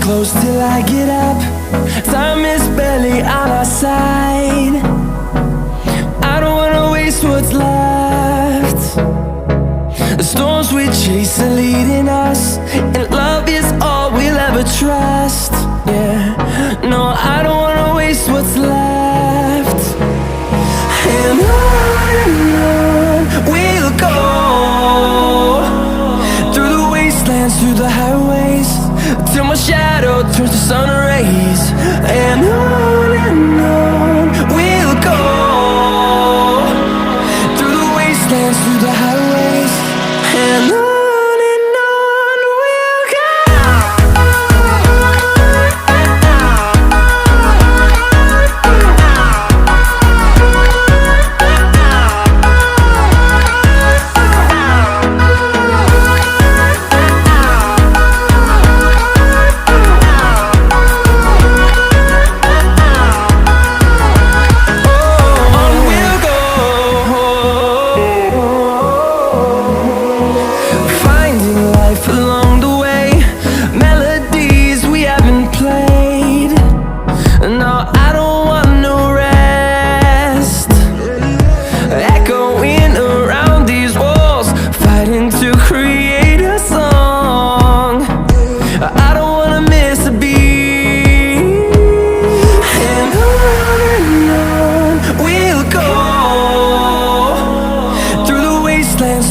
close till I get up. Time is barely on our side. I don't wanna waste what's left. The storms we chase are leading us, and love is all we'll ever trust. Yeah, no, I don't wanna waste what's left. And on we'll go, through the wastelands, through the highways, till my shadow turns to sun rays. And on we'll go, through the wastelands, through the highways, and on we'll go.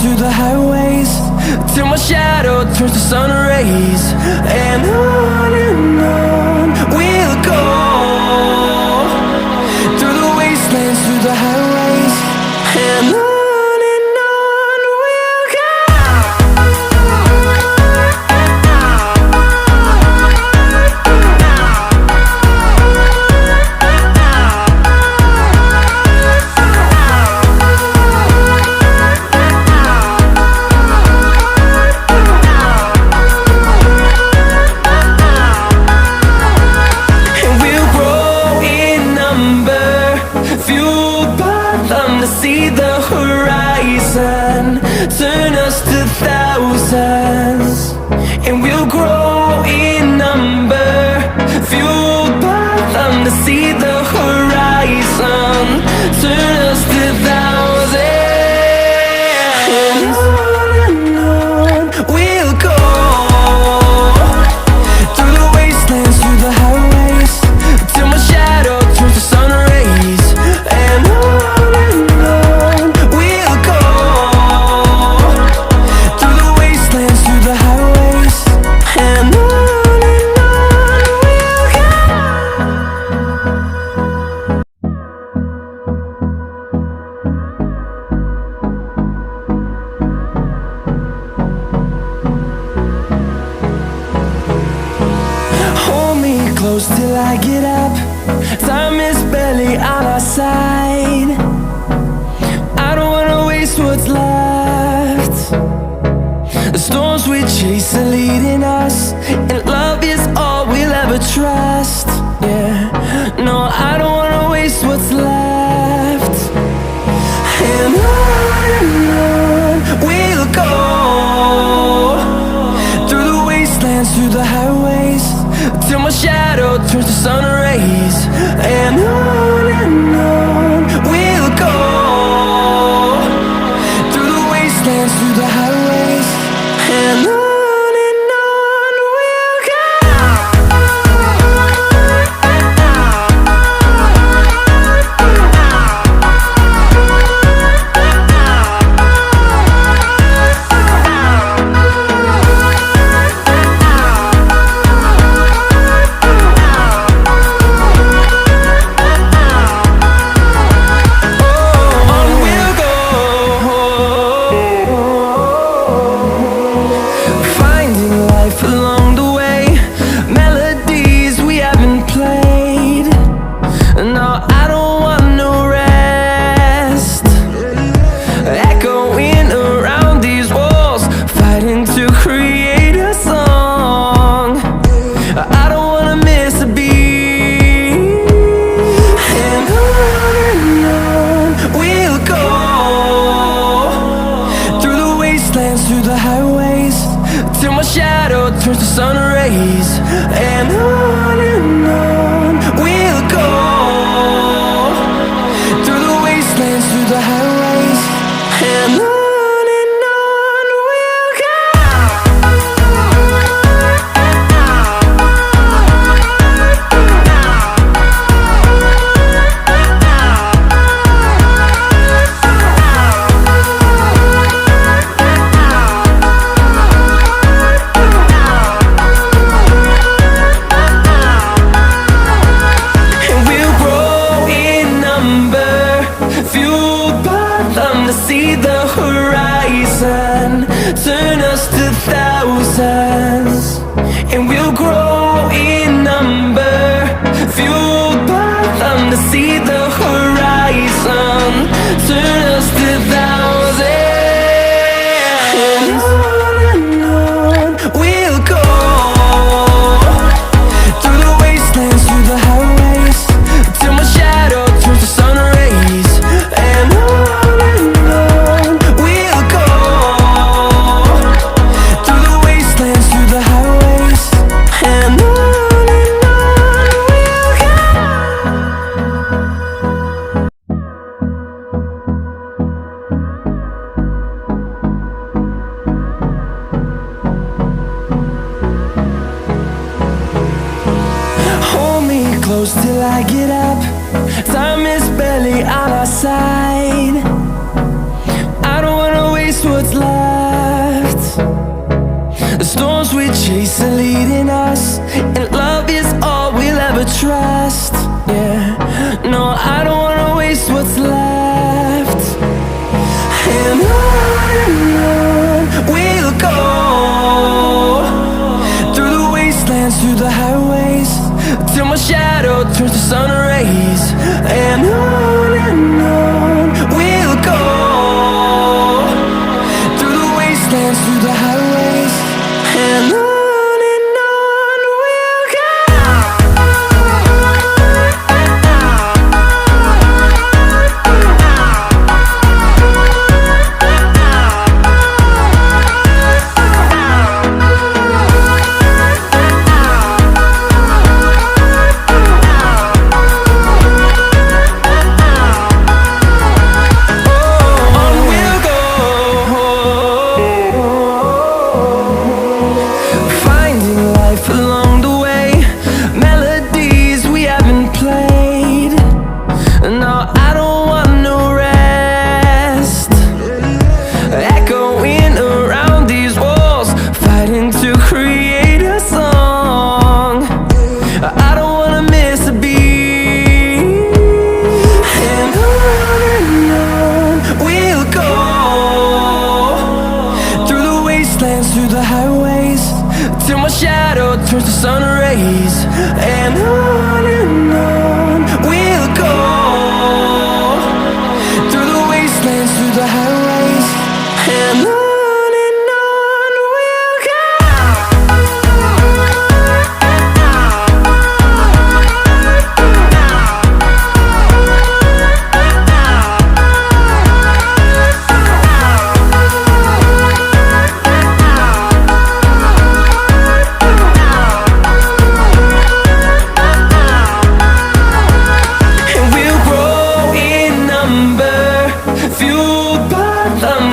Through the highways, till my shadow turns to sun rays. And on we'll go, through the wastelands, through the highways, and on we'll go. See the horizon, turn us to thousands, and we'll grow in number, fueled by them. To see the horizon, turn us to thousands, and on we'll go, through the wastelands, through the highways, till my shadow turns to sun rays. And close till I get up. Time is barely on our side. I don't wanna waste what's left. The storms we chase are leading us, and love is all we'll ever trust. Yeah, no, I don't wanna waste what's left. And on we'll go, through the wastelands, through the highways, till my shadow turns to sun rays. And on we'll go, through the wastelands, through the highways, and on we'll go. turns to sun rays. rays. And on we'll go, through the wastelands, through the highways. And on we'll go. See the horizon, turn us to thousands, and we'll grow in number, fueled by them. To see the horizon, turn us to thousands, and on we'll go, through the wastelands, through the highways, till my shadow turns to sun rays. And close till I get up. Time is barely on our side. I don't wanna waste what's left. The storms we chase are leading us, and love is all we'll ever trust. Yeah, no, I don't wanna waste what's left. And on we'll go, through the wastelands, through the highways, till my shadow turns to sun rays. And on we'll go, through the wastelands, through the highways. And on we'll go. Through the highways, till my shadow turns to sun rays. And on we'll go, through the wastelands, through the highways. And on we'll go.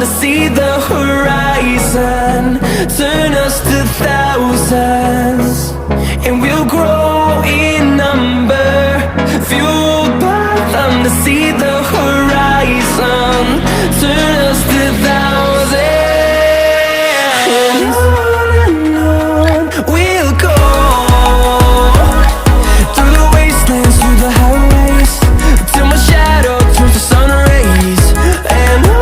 To see the horizon, turn us to thousands, and we'll grow in number, fueled by them. To see the horizon, turn us to thousands, and on we'll go, through the wastelands, through the highways, till my shadow turns to sun rays. And on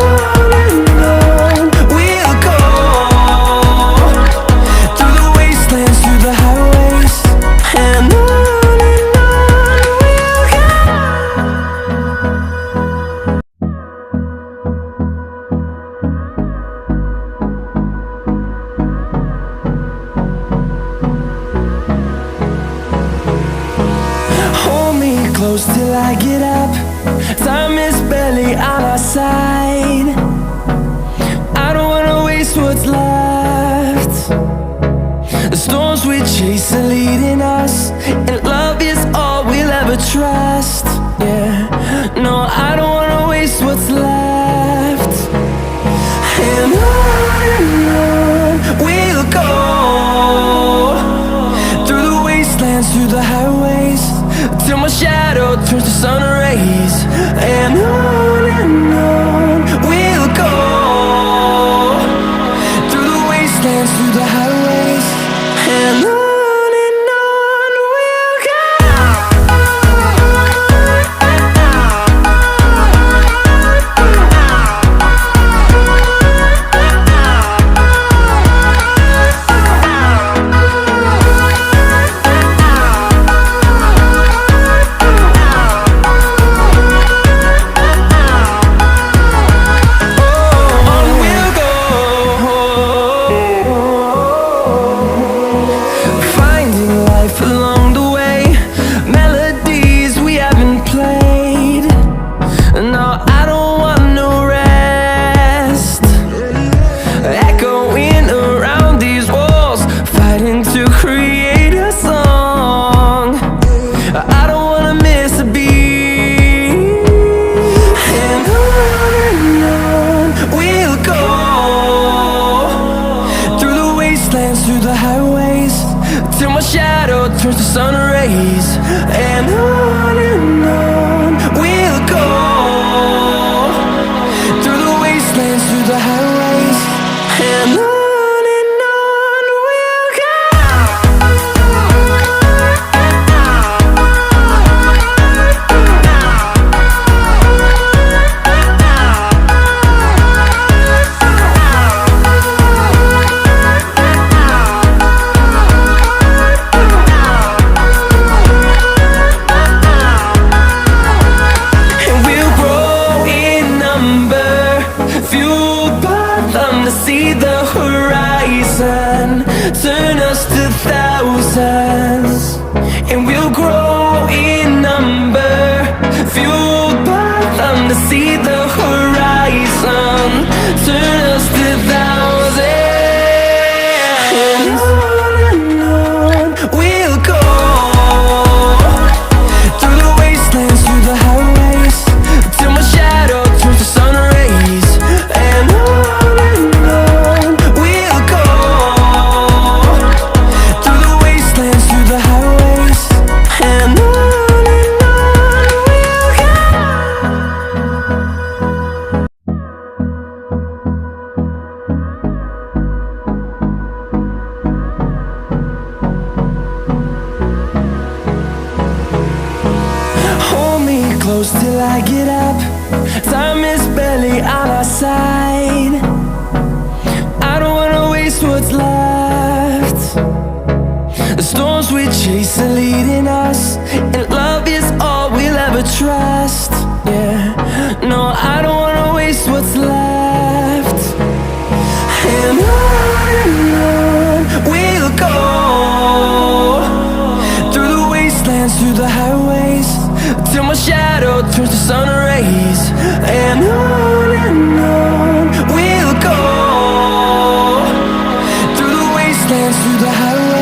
close till I get up. Time is barely on our side. I don't wanna waste what's left. The storms we chase are leading us, and love is all we'll ever trust. Yeah, no, I don't wanna waste what's left. And on we'll go, through the wastelands, through the highways, till my shadow turns to sun rays. And on we'll go, through the wastelands, through the highways, and on we'll go. Through the highways, till my shadow turns to sun rays. And on we'll go, through the wastelands, through the highways, and on we'll go. See the horizon, turn us to thousands, and we'll grow in number, fueled by them. To see the horizon, turn us to thousands, and on we'll go, through the wastelands, through the highways, till my shadow turns to sun rays. And close till I get up, time is barely on our side. I don't wanna waste what's left. The storms we chase are leading us, and love is all we'll ever trust. Yeah, no, I don't wanna waste what's left. And on we'll go, through the wastelands, through the highways, till my shadow turns to sun rays. And on we'll go, through the wastelands, through the highways.